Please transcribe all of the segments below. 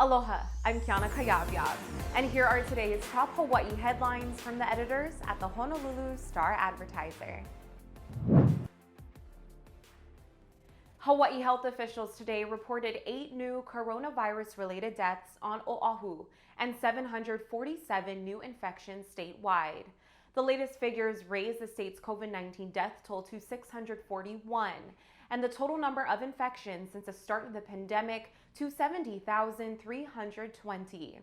Aloha, I'm Kiana Cayabyab, and here are today's top Hawaii headlines from the editors at the Honolulu Star-Advertiser. Hawaii health officials today reported 8 new coronavirus-related deaths on Oahu and 747 new infections statewide. The latest figures raised the state's COVID-19 death toll to 641, and the total number of infections since the start of the pandemic to 70,320.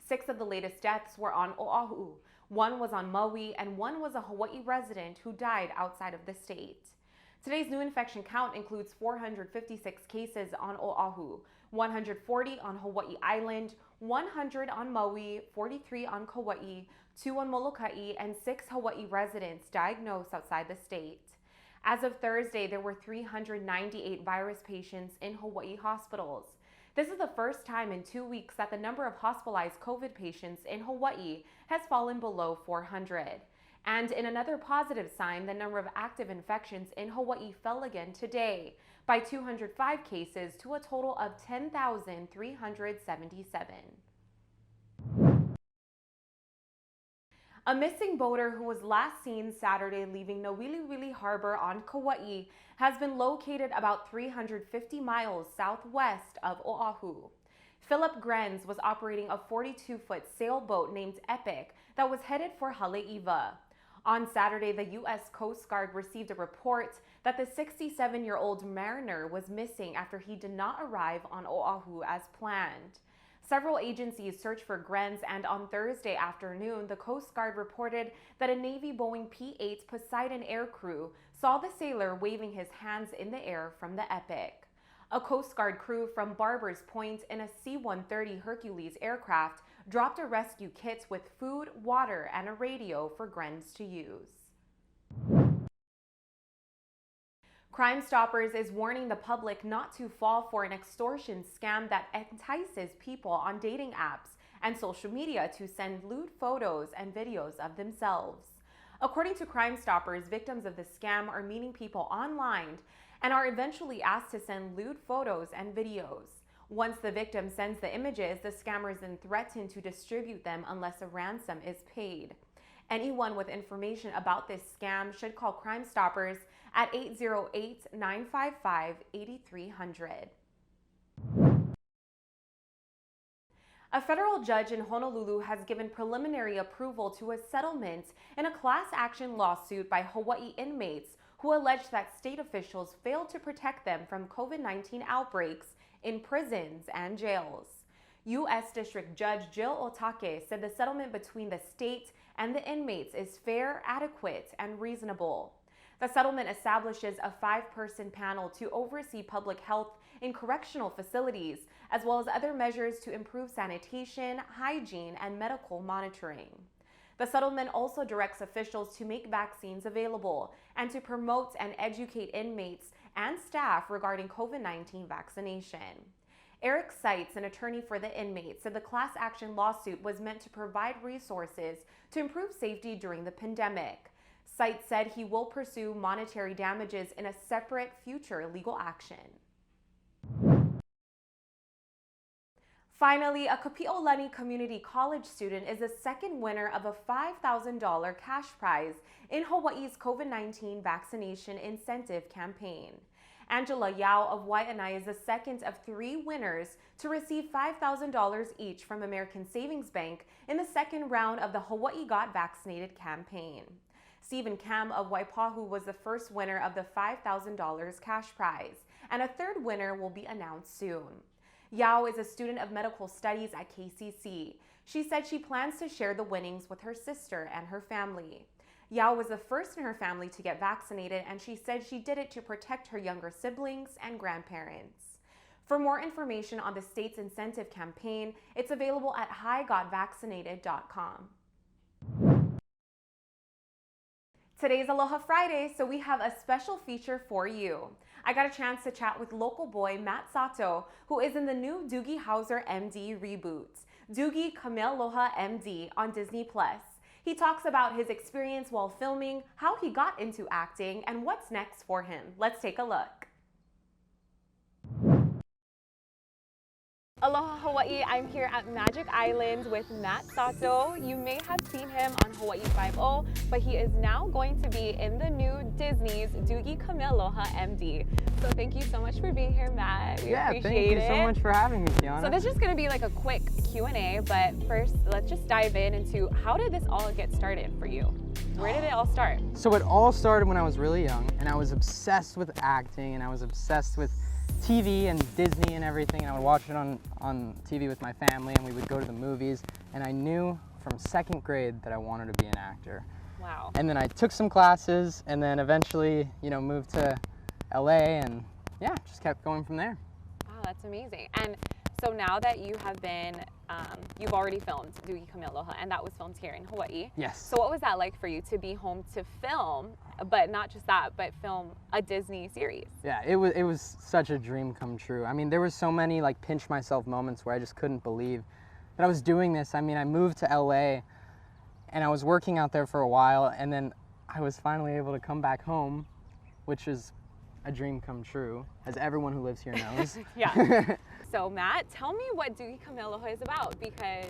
6 of the latest deaths were on Oahu. 1 was on Maui, and 1 was a Hawaii resident who died outside of the state. Today's new infection count includes 456 cases on Oahu, 140 on Hawaii Island, 100 on Maui, 43 on Kauai, 2 on Molokai, and 6 Hawaii residents diagnosed outside the state. As of Thursday, there were 398 virus patients in Hawaii hospitals. This is the first time in 2 weeks that the number of hospitalized COVID patients in Hawaii has fallen below 400. And in another positive sign, the number of active infections in Hawaii fell again today by 205 cases to a total of 10,377. A missing boater who was last seen Saturday leaving Nauwiliwili Harbor on Kauai has been located about 350 miles southwest of Oahu. Philip Grenz was operating a 42-foot sailboat named Epic that was headed for Haleiwa. On Saturday, the U.S. Coast Guard received a report that the 67-year-old mariner was missing after he did not arrive on Oahu as planned. Several agencies searched for Grenz, and on Thursday afternoon, the Coast Guard reported that a Navy Boeing P-8 Poseidon aircrew saw the sailor waving his hands in the air from the Epic. A Coast Guard crew from Barbers Point in a C-130 Hercules aircraft dropped a rescue kit with food, water, and a radio for Grenz to use. Crime Stoppers is warning the public not to fall for an extortion scam that entices people on dating apps and social media to send lewd photos and videos of themselves. According to Crime Stoppers, victims of the scam are meeting people online and are eventually asked to send lewd photos and videos. Once the victim sends the images, the scammers then threaten to distribute them unless a ransom is paid. Anyone with information about this scam should call Crime Stoppers at 808-955-8300. A federal judge in Honolulu has given preliminary approval to a settlement in a class action lawsuit by Hawaii inmates who allege that state officials failed to protect them from COVID-19 outbreaks in prisons and jails. U.S. District Judge Jill Otake said the settlement between the state and the inmates is fair, adequate, and reasonable. The settlement establishes a 5-person panel to oversee public health in correctional facilities, as well as other measures to improve sanitation, hygiene, and medical monitoring. The settlement also directs officials to make vaccines available and to promote and educate inmates and staff regarding COVID-19 vaccination. Eric Seitz, an attorney for the inmates, said the class action lawsuit was meant to provide resources to improve safety during the pandemic. Seitz said he will pursue monetary damages in a separate future legal action. Finally, a Kapi'olani Community College student is the second winner of a $5,000 cash prize in Hawaii's COVID-19 vaccination incentive campaign. Angela Yao of Waianae is the second of 3 winners to receive $5,000 each from American Savings Bank in the second round of the Hawaii Got Vaccinated campaign. Stephen Kam of Waipahu was the first winner of the $5,000 cash prize, and a third winner will be announced soon. Yao is a student of medical studies at KCC. She said she plans to share the winnings with her sister and her family. Yao was the first in her family to get vaccinated, and she said she did it to protect her younger siblings and grandparents. For more information on the state's incentive campaign, it's available at higotvaccinated.com. Today's Aloha Friday, so we have a special feature for you. I got a chance to chat with local boy Matt Sato, who is in the new Doogie Howser MD reboot, Doogie Kamealoha MD on Disney+. He talks about his experience while filming, how he got into acting, and what's next for him. Let's take a look. Aloha Hawaii. I'm here at Magic Island with Matt Sato. You may have seen him on Hawaii 5-0, but he is now going to be in the new Disney's Doogie Kamealoha MD. So thank you so much for being here, Matt. We appreciate thank you so much for having me, Kiana. So this is just going to be like a quick Q&A, but first let's just dive into how did this all get started for you? Where did it all start? So it all started when I was really young, and I was obsessed with acting, and I was obsessed with TV and Disney and everything, and I would watch it on TV with my family, and we would go to the movies, and I knew from second grade that I wanted to be an actor. Wow. And then I took some classes, and then eventually, moved to LA, and yeah, just kept going from there. Wow, that's amazing. And so now that you have been, you've already filmed Doogie Kamealoha, and that was filmed here in Hawaii. Yes. So what was that like for you to be home to film, but not just that, but film a Disney series? Yeah, it was such a dream come true. I mean, there were so many like pinch myself moments where I just couldn't believe that I was doing this. I mean, I moved to LA and I was working out there for a while, and then I was finally able to come back home, which is a dream come true, as everyone who lives here knows. Yeah. So Matt, tell me what Doogie Kamealoha is about, because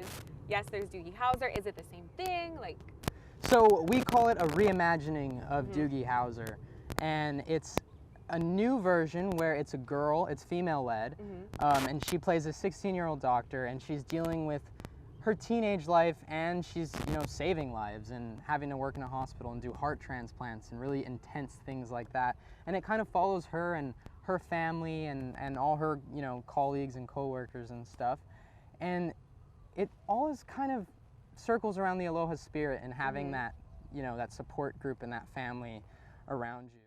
yes, there's Doogie Howser. Is it the same thing? So we call it a reimagining of Doogie Howser, and it's a new version where it's a girl, it's female-led, and she plays a 16-year-old doctor, and she's dealing with her teenage life, and she's saving lives and having to work in a hospital and do heart transplants and really intense things like that. And it kind of follows her and her family and all her colleagues and coworkers and stuff, and it all is kind of circles around the Aloha spirit and having that that support group and that family around you.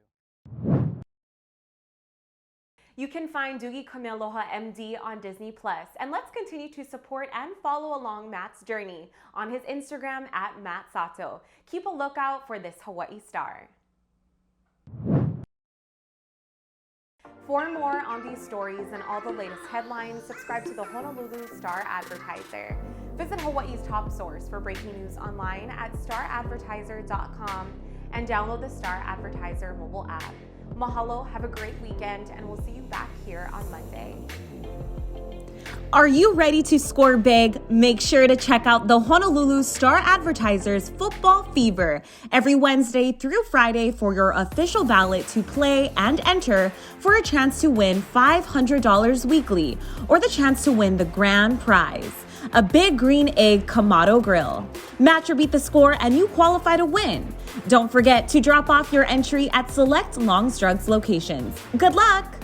You can find Doogie Kamealoha MD on Disney+. And let's continue to support and follow along Matt's journey on his Instagram at Matt Sato. Keep a lookout for this Hawaii star. For more on these stories and all the latest headlines, subscribe to the Honolulu Star-Advertiser. Visit Hawaii's top source for breaking news online at Star-Advertiser.com and download the Star-Advertiser mobile app. Mahalo, have a great weekend, and we'll see you back here on Monday. Are you ready to score big? Make sure to check out the Honolulu Star-Advertiser's Football Fever every Wednesday through Friday for your official ballot to play and enter for a chance to win $500 weekly or the chance to win the grand prize, a big green egg Kamado grill. Match or beat the score and you qualify to win. Don't forget to drop off your entry at select Long's Drugs locations. Good luck!